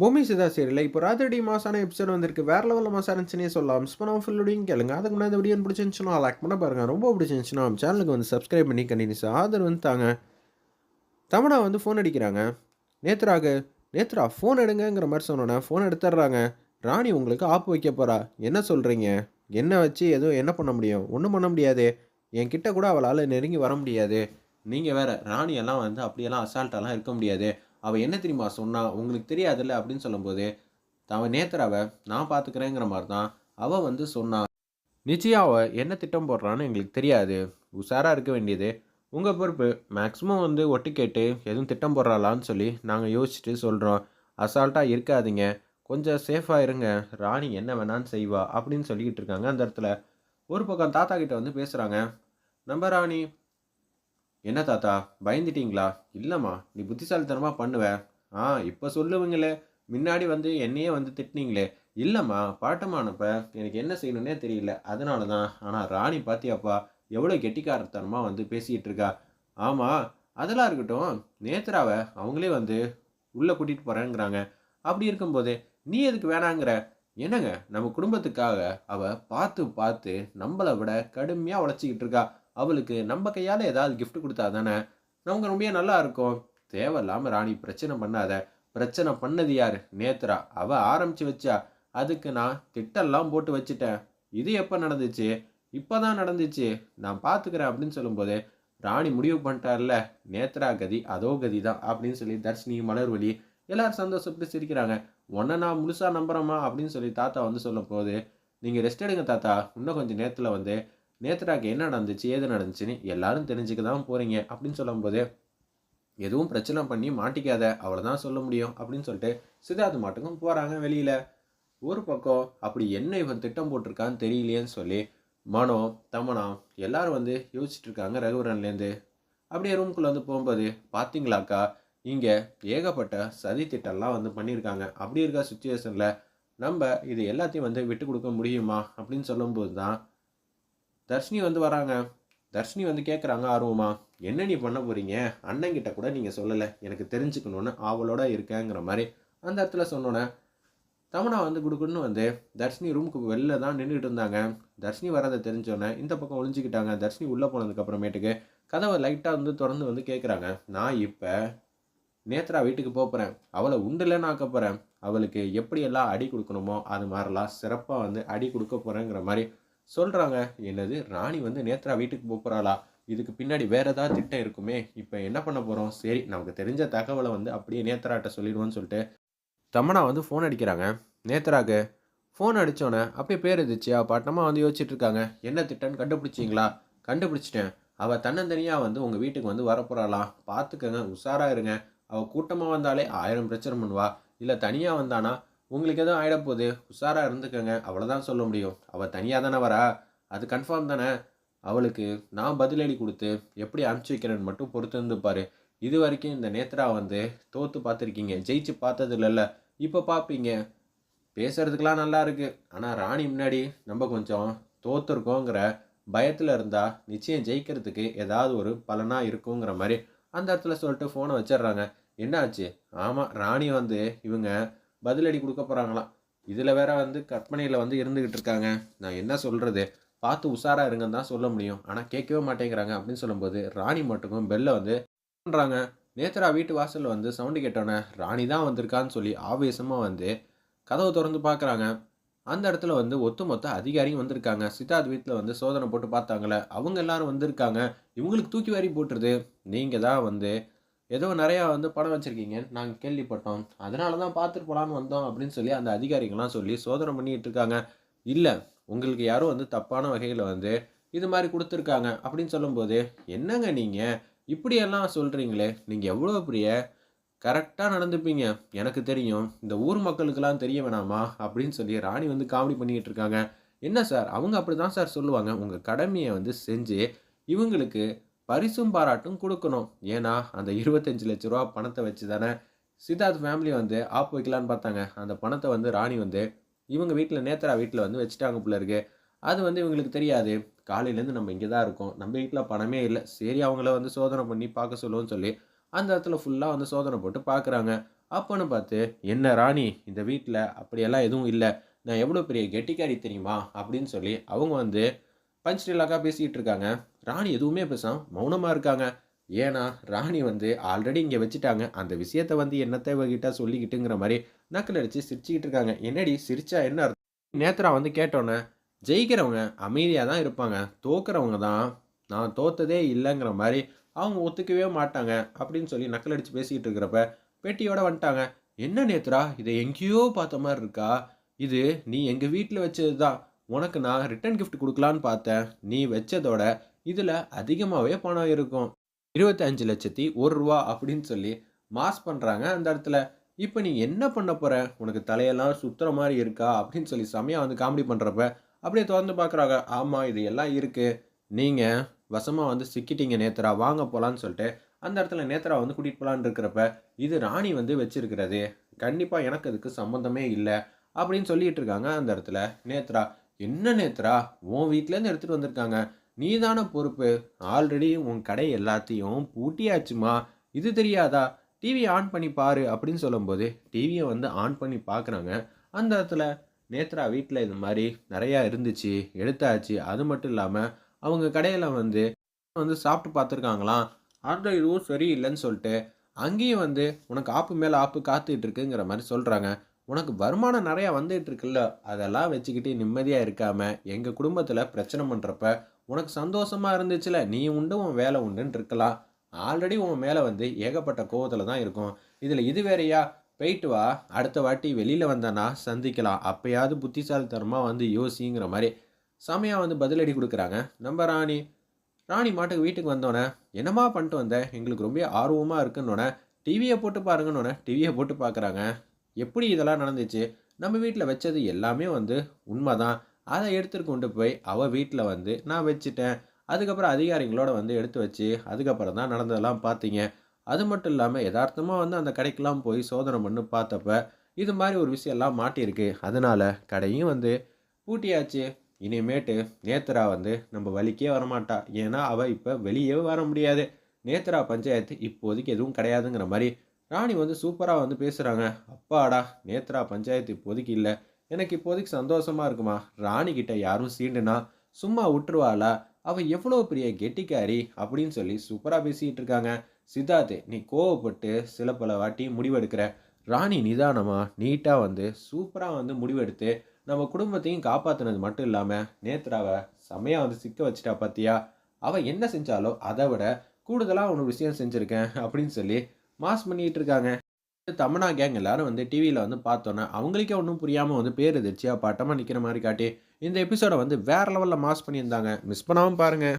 பூமி சிதா சீரியல்ல இப்போ ராத்திரி மாசான எபிசோட் வந்திருக்கு. வேற லெவல்ல மாசா இருந்துச்சுன்னே சொல்லலாம். மிஸ் பண்ணாம ஃபுல்லோடையும் கேளுங்க. அதுக்கு முன்னாடி இந்த வீடியோ பிடிச்சிருந்துச்சுன்னா லைக் பண்ண பாருங்க. ரொம்ப பிடிச்சிருந்துச்சுன்னா நம்ம சேனலுக்கு வந்து சப்ஸ்கிரைப் பண்ணி கண்டினியூஸா ஆதரவு வந்து தாங்க. தமன்னா வந்து ஃபோன் அடிக்கிறாங்க. நேத்ராக்கு நேத்ரா ஃபோன் எடுங்கங்கிற மாதிரி சொன்னோன்னே ஃபோன் எடுத்துடுறாங்க. ராணி உங்களுக்கு ஆப்பு வைக்க போறா. என்ன சொல்றீங்க? என்ன வச்சு எதுவும் என்ன பண்ண முடியும்? ஒன்றும் பண்ண முடியாதே. என் கிட்ட கூட அவளால் நெருங்கி வர முடியாது. நீங்க வேற ராணியெல்லாம் வந்து அப்படியெல்லாம் அசால்ட்டாலாம் இருக்க முடியாது. அவ என்ன தெரியுமா சொன்னா? உங்களுக்கு தெரியாதுல்ல அப்படின்னு சொல்லும்போது அவன் நேத்ராவ நான் பார்த்துக்கிறேங்கிற மாதிரி தான் அவ வந்து சொன்னா. நிச்சயம் அவ என்ன திட்டம் போடுறான்னு எங்களுக்கு தெரியாது. உஷாரா இருக்க வேண்டியது உங்க பொறுப்பு. மேக்ஸிமம் வந்து ஒட்டு கேட்டு எதுவும் திட்டம் போடுறாளான்னு சொல்லி நாங்கள் யோசிச்சுட்டு சொல்கிறோம். அசால்ட்டா இருக்காதீங்க. கொஞ்சம் சேஃபாக இருங்க. ராணி என்ன வேணான்னு செய்வா அப்படின்னு சொல்லிக்கிட்டு இருக்காங்க. அந்த இடத்துல ஒரு பக்கம் தாத்தா கிட்ட வந்து பேசுகிறாங்க. நம்ம ராணி என்ன தாத்தா பயந்துட்டீங்களா? இல்லைம்மா நீ புத்திசாலித்தனமாக பண்ணுவ. இப்போ சொல்லுவீங்களே. முன்னாடி வந்து என்னையே வந்து திட்டினீங்களே. இல்லைம்மா பாட்டமானப்ப எனக்கு என்ன செய்யணுன்னே தெரியல. அதனால தான். ஆனால் ராணி பாத்தியாப்பா எவ்வளோ கெட்டிக்காரத்தனமாக வந்து பேசிகிட்டு இருக்கா. ஆமாம் அதெல்லாம் இருக்கட்டும். நேத்ராவை அவங்களே வந்து உள்ளே கூட்டிகிட்டு போகிறேங்கிறாங்க. அப்படி இருக்கும்போது நீ எதுக்கு வேணாங்கிற? என்னங்க நம்ம குடும்பத்துக்காக அவ பார்த்து பார்த்து நம்மளை விட கடுமையாக உழைச்சிக்கிட்டு இருக்கா. அவளுக்கு நம்ம கையால் ஏதாவது கிஃப்ட் கொடுத்தா தானே நமக்கு ரொம்ப நல்லா இருக்கும். தேவையில்லாமல் ராணி பிரச்சனை பண்ணாத. பிரச்சனை பண்ணது யார்? நேத்ரா. அவள் ஆரம்பித்து வச்சா. அதுக்கு நான் திட்டெல்லாம் போட்டு வச்சுட்டேன். இது எப்போ நடந்துச்சு? இப்போ தான் நடந்துச்சு. நான் பார்த்துக்கிறேன் அப்படின்னு சொல்லும்போது ராணி முடிவு பண்ணிட்டார்ல. நேத்ரா கதி அதோ கதி தான் அப்படின்னு சொல்லி தர்ஷினி மலர்வழி எல்லாரும் சந்தோஷப்பட்டு சிரிக்கிறாங்க. உன்னை நான் முழுசாக நம்புகிறேம்மா அப்படின்னு சொல்லி தாத்தா வந்து சொல்லும் போது நீங்கள் ரெஸ்ட் எடுங்க தாத்தா. இன்னும் கொஞ்சம் நேரத்தில் வந்து நேத்ராக்கு என்ன நடந்துச்சு ஏது நடந்துச்சுன்னு எல்லாரும் தெரிஞ்சுக்க தான் போகிறீங்க அப்படின்னு சொல்லும்போது எதுவும் பிரச்சனை பண்ணி மாட்டிக்காத அவ்வளோதான் சொல்ல முடியும் அப்படின்னு சொல்லிட்டு சித்தார்த் மாட்டுக்கும் போகிறாங்க வெளியில். ஒரு பக்கம் அப்படி என்ன இவன் திட்டம் போட்டிருக்கான்னு தெரியலையேன்னு சொல்லி மனோ தமனா எல்லாரும் வந்து யோசிச்சுட்டு இருக்காங்க ரகுவரன்லேருந்து. அப்படியே ரூம்குள்ளே வந்து போகும்போது பார்த்தீங்களாக்கா இங்கே ஏகப்பட்ட சதி திட்டம்லாம் வந்து பண்ணியிருக்காங்க. அப்படி இருக்க சுச்சுவேஷனில் நம்ம இது எல்லாத்தையும் வந்து விட்டு கொடுக்க முடியுமா அப்படின்னு சொல்லும்போது தான் தர்ஷினி வந்து வராங்க. தர்ஷினி வந்து கேட்குறாங்க ஆர்வமா, என்ன நீ பண்ண போகிறீங்க? அண்ணங்கிட்ட கூட நீங்கள் சொல்லலை. எனக்கு தெரிஞ்சுக்கணுன்னு ஆவலோட இருக்கேங்கிற மாதிரி அந்த இடத்துல சொன்னோன்னே தமனா வந்து குடுக்குன்னு வந்து தர்ஷினி ரூமுக்கு வெளில தான் நின்றுட்டு இருந்தாங்க. தர்ஷினி வரதை தெரிஞ்சோன்னே இந்த பக்கம் ஒளிஞ்சிக்கிட்டாங்க. தர்ஷினி உள்ளே போனதுக்கு அப்புறமேட்டுக்கு கதவை லைட்டாக வந்து திறந்து வந்து கேட்குறாங்க. நான் இப்போ நேத்ரா வீட்டுக்கு போகிறேன். அவளை உண்டுலன்னு ஆக்க போகிறேன். அவளுக்கு எப்படியெல்லாம் அடி கொடுக்கணுமோ அது மாதிரிலாம் சிறப்பாக வந்து அடி கொடுக்க போகிறேங்கிற மாதிரி சொல்கிறாங்க. என்னது ராணி வந்து நேத்ரா வீட்டுக்கு போகிறாளா? இதுக்கு பின்னாடி வேறு ஏதாவது திட்டம் இருக்குமே. இப்போ என்ன பண்ண போகிறோம்? சரி நமக்கு தெரிஞ்ச தகவலை வந்து அப்படியே நேத்ராட்ட சொல்லிடுவோன்னு சொல்லிட்டு தமனா வந்து ஃபோன் அடிக்கிறாங்க. நேத்ராக்கு ஃபோன் அடித்தோன்னே அப்படியே பேர் இருந்துச்சு. அவள் பட்டமாக வந்து யோசிச்சுட்டு இருக்காங்க. என்ன திட்டம்னு கண்டுபிடிச்சிங்களா? கண்டுபிடிச்சிட்டேன். அவள் தன்னந்தனியாக வந்து உங்கள் வீட்டுக்கு வந்து வரப்போகிறாளாம். பார்த்துக்கங்க உஷாராக இருங்க. அவள் கூட்டமாக வந்தாலே 1000 பிரச்சனை பண்ணுவா. இல்லை தனியாக வந்தானா உங்களுக்கு எதுவும் ஆகிடப்போகுது. உஷாராக இருந்துக்கங்க. அவ்வளோதான் சொல்ல முடியும். அவள் தனியாக தானே வரா? அது கன்ஃபார்ம் தானே? அவளுக்கு நான் பதிலடி கொடுத்து எப்படி அனுப்பிச்சி வைக்கிறேன்னு மட்டும் பொறுத்து இருந்துப்பார். இது வரைக்கும் இந்த நேத்ரா வந்து தோற்று பார்த்துருக்கீங்க. ஜெயிச்சு பார்த்தது இல்லைல்ல. இப்போ பார்ப்பீங்க. பேசுறதுக்கெலாம் நல்லா இருக்குது. ஆனால் ராணி முன்னாடி நம்ம கொஞ்சம் தோற்றுருக்கோங்கிற பயத்தில் இருந்தால் நிச்சயம் ஜெயிக்கிறதுக்கு ஏதாவது ஒரு பலனாக இருக்குங்கிற மாதிரி அந்த இடத்துல சொல்லிட்டு ஃபோனை வச்சிடுறாங்க. என்ன ஆச்சு? ஆமாம் ராணி வந்து இவங்க பதிலடி கொடுக்க போகிறாங்களாம். இதில் வேற வந்து கற்பனையில் வந்து இருந்துக்கிட்டு இருக்காங்க. நான் என்ன சொல்கிறது? பார்த்து உஷாராக இருங்கன்னு தான் சொல்ல முடியும். ஆனால் கேட்கவே மாட்டேங்கிறாங்க அப்படின்னு சொல்லும்போது ராணி மட்டுக்கும் பெல்லை வந்து பண்ணுறாங்க. நேத்ரா வீட்டு வாசலில் வந்து சவுண்டு கேட்டோன்னே ராணி தான் வந்திருக்கான்னு சொல்லி ஆவேசமாக வந்து கதவை திறந்து பார்க்குறாங்க. அந்த இடத்துல வந்து ஒட்டுமொத்த அதிகாரியும் வந்திருக்காங்க. சித்தார்த் வீட்டில் வந்து சோதனை போட்டு பார்த்தாங்களே அவங்க எல்லாரும் வந்திருக்காங்க. இவங்களுக்கு தூக்கி வாரி போட்டுருது. நீங்கள் தான் வந்து ஏதோ நிறையா வந்து பணம் வச்சுருக்கீங்கன்னு நாங்கள் கேள்விப்பட்டோம். அதனால தான் பார்த்துட்டு போகலான்னு வந்தோம் அப்படின்னு சொல்லி அந்த அதிகாரிகள்லாம் சொல்லி சோதனை பண்ணிகிட்டு இருக்காங்க. இல்லை உங்களுக்கு யாரும் வந்து தப்பான வகையில் வந்து இது மாதிரி கொடுத்துருக்காங்க அப்படின்னு சொல்லும்போது என்னங்க நீங்கள் இப்படியெல்லாம் சொல்கிறீங்களே. நீங்கள் எவ்வளோ பெரிய கரெக்டாக நடந்துப்பீங்க. எனக்கு தெரியும். இந்த ஊர் மக்களுக்கெல்லாம் தெரிய வேணாமா? அப்படின்னு சொல்லி ராணி வந்து காமெடி பண்ணிக்கிட்டு இருக்காங்க. என்ன சார் அவங்க அப்படி தான் சார் சொல்லுவாங்க. உங்கள் கடமையை வந்து செஞ்சு இவங்களுக்கு பரிசும் பாராட்டும் கொடுக்கணும். ஏன்னா அந்த 25,00,000 பணத்தை வச்சு தானே சித்தார்த் ஃபேமிலி வந்து ஆப்பு வைக்கலான்னு பார்த்தாங்க. அந்த பணத்தை வந்து ராணி வந்து இவங்க வீட்டில் நேத்ரா வீட்டில் வந்து வச்சுட்டாங்க போல இருக்கு. அது வந்து இவங்களுக்கு தெரியாது. காலையிலேருந்து நம்ம இங்கே தான் இருக்கோம். நம்ம வீட்டில் பணமே இல்லை. சரி அவங்கள வந்து சோதனை பண்ணி பார்க்க சொல்லுவோன்னு சொல்லி அந்த இடத்துல ஃபுல்லாக வந்து சோதனை போட்டு பார்க்குறாங்க. அப்பன்னு பார்த்து, "என்ன ராணி, இந்த வீட்ல அப்படியெல்லாம் எதுவும் இல்ல. நான் எவ்வளோ பெரிய கெட்டிக்காரி தெரியுமா?" அப்படின்னு சொல்லி அவங்க வந்து பஞ்ச் டயலாக்கா பேசிட்டு இருக்காங்க. ராணி எதுவுமே பேசாம மௌனமா இருக்காங்க. ஏன்னா, ராணி வந்து ஆல்ரெடி இங்க வச்சுட்டாங்க. அந்த விஷயத்த வந்து என்னத்த இவகிட்ட சொல்லிக்கிட்டுங்கிற மாரி நக்கல் அடிச்சு சிரிச்சுக்கிட்டு இருக்காங்க. "என்னடி சிரிச்சா என்ன அர்த்தம்?" நேத்ரா வந்து கேட்டோனே, "ஜெயிக்கிறவங்க அமைதியா தான் இருப்பாங்க. தோக்குறவங்க தான் நான் தோத்ததே இல்லங்கிற மாரி அவங்க ஒத்துக்கவே மாட்டாங்க." அப்படின்னு சொல்லி நக்கல் அடிச்சு பேசிக்கிட்டு இருக்கிறப்ப, பெட்டியோட வந்துட்டாங்க. "என்ன நேத்ரா, இத எங்கேயோ பார்த்த மாரி இருக்கா? இது நீ எங்க வீட்ல வச்சது தான். உனக்கு நான் ரிட்டர்ன் கிஃப்ட் குடுக்கலான்னு பார்த்தேன். நீ வச்சதோட இதுல அதிகமாவே பணம் இருக்கும். ரூ. 25,01,000 அப்படின்னு சொல்லி மாஸ் பண்றாங்க அந்த இடத்துல. இப்ப நீ என்ன பண்ண போற? உனக்கு தலையெல்லாம் சுத்துற மாரி இருக்கா? அப்படின்னு சொல்லி செமையா வந்து காமெடி பண்றப்ப, அப்படியே தொறந்து பார்க்குறாங்க. ஆமா, இது எல்லாம் இருக்கு. நீங்க வசமா வந்து சிக்கிட்டீங்க நேத்ரா. வாங்க போலான்னு சொல்லிட்டு, அந்த இடத்துல நேத்ராவ வந்து கூட்டிட்டு போலான்னு இருக்கிறப்ப, இது ராணி வந்து வச்சிருக்கிறது. கண்டிப்பா எனக்கு அதுக்கு சம்மந்தமே இல்ல. அப்படின்னு சொல்லிட்டு இருக்காங்க அந்த இடத்துல நேத்ரா. என்ன நேத்ரா, உன் வீட்லேருந்து எடுத்துட்டு வந்திருக்காங்க. நீ தான பொறுப்பு. ஆல்ரெடி உன் கடை எல்லாத்தையும் பூட்டியாச்சும்மா. இது தெரியாதா? டிவிய ஆன் பண்ணி பாரு அப்படின்னு சொல்லும்போது, டிவிய வந்து ஆன் பண்ணி பார்க்குறாங்க. அந்த இடத்துல நேத்ரா வீட்ல இது மாரி நெறையா இருந்துச்சு. எடுத்தாச்சு. அது மட்டும் இல்லாம, அவங்க கடையில வந்து வந்து சாப்பிட்டு பார்த்துருக்காங்களாம். அந்த இதுவும் சரியில்லன்னு சொல்ட்டு, அங்கேயும் வந்து உனக்கு ஆப்பு மேல ஆப்பு காத்துட்டு இருக்குங்கிற மாரி சொல்றாங்க. உனக்கு வருமானம் நெறையா வந்துட்டு இருக்குல்ல, அதெல்லாம் வச்சுக்கிட்டு நிம்மதியா இருக்காம, எங்க குடும்பத்தில பிரச்சனை பண்றப்ப, உனக்கு சந்தோஷமா இருந்துச்சுல்ல, நீ உண்டு உன் வேலை உண்டுன்னு இருக்கலாம். ஆல்ரெடி உன் மேல வந்து ஏகப்பட்ட கோவத்தில தான் இருக்கோம். இதில இது வேறயா? போயிட்டு வா. அடுத்த வாட்டி வெளியில வந்தன்னா சந்திக்கலாம். அப்பயாவது புத்திசாலித்தனமா வந்து யோசிங்கிற மாரி, செமையா வந்து பதிலடி குடுக்குறாங்க நம்ம ராணி. ராணி மாட்டுக்கு வீட்டுக்கு வந்தோனே, "என்னம்மா பண்ணிட்டு வந்த? எங்களுக்கு ரொம்ப ஆர்வமா இருக்குன்னோனே." "டிவிய போட்டு பாருங்கன்னோனே." டிவிய போட்டு பார்க்குறாங்க. எப்படி இதெல்லாம் நடந்துச்சு? நம்ம வீட்ல வச்சது எல்லாமே வந்து உண்மதான். அத எடுத்துட்டு கொண்டு போய் அவ வீட்ல வந்து நான் வச்சுட்டேன். அதுக்கப்புறம் அதிகாரிங்களோட வந்து எடுத்து வச்சு, அதுக்கப்புறம் தான் நடந்ததெல்லாம் பார்த்தீங்க. அது மட்டும் இல்லாம எதார்த்தமா வந்து அந்த கடைக்கெல்லாம் போய் சோதனை பண்ணி பார்த்தப்ப, இது மாரி ஒரு விஷயம்லாம் மாட்டியிருக்கு. அதனால கடையும் வந்து பூட்டியாச்சு. இனிமேட்டு நேத்ரா வந்து நம்ம வழிக்கே வரமாட்டா. ஏன்னா, அவ இப்ப வெளியவே வர முடியாது. நேத்ரா பஞ்சாயத்து இப்போதைக்கு எதுவும் கிடையாதுங்கிற மாரி ராணி வந்து சூப்பரா வந்து பேசுறாங்க. அப்பாடா! நேத்ரா பஞ்சாயத்து இப்போதைக்கு இல்ல. எனக்கு இப்போதைக்கு சந்தோஷமா இருக்குமா. ராணி கிட்ட யாரும் சீண்டுனா சும்மா உட்டுருவாளா? அவ எவ்வளோ பெரிய கெட்டிக்காரி அப்படின்னு சொல்லி சூப்பரா பேசிட்டு இருக்காங்க. சித்தார்த், நீ கோவப்பட்டு சில பல வாட்டி முடிவெடுக்கிற. ராணி நிதானமா, நீட்டா வந்து சூப்பரா வந்து முடிவெடுத்து நம்ம குடும்பத்தையும் காப்பாத்துனது மட்டும் இல்லாம, நேத்ராவ செம்மையா வந்து சிக்க வச்சுட்டா பாத்தியா? அவ என்ன செஞ்சாலோ அத விட கூடுதலா ஒரு விஷயம் செஞ்சிருக்கேன் அப்படின்னு சொல்லி மாஸ் பண்ணிட்டு இருக்காங்க. தமன்னா கேங் எல்லாரும் வந்து டிவில வந்து பார்த்தோன்னே, அவங்களுக்கே ஒண்ணும் புரியாம வந்து பேர் எதிர்ச்சியா பட்டமா நிக்கிற மாரி காட்டி, இந்த எபிசோட வந்து வேற லெவல்ல மாஸ் பண்ணியிருந்தாங்க. மிஸ் பண்ணாம பாருங்க.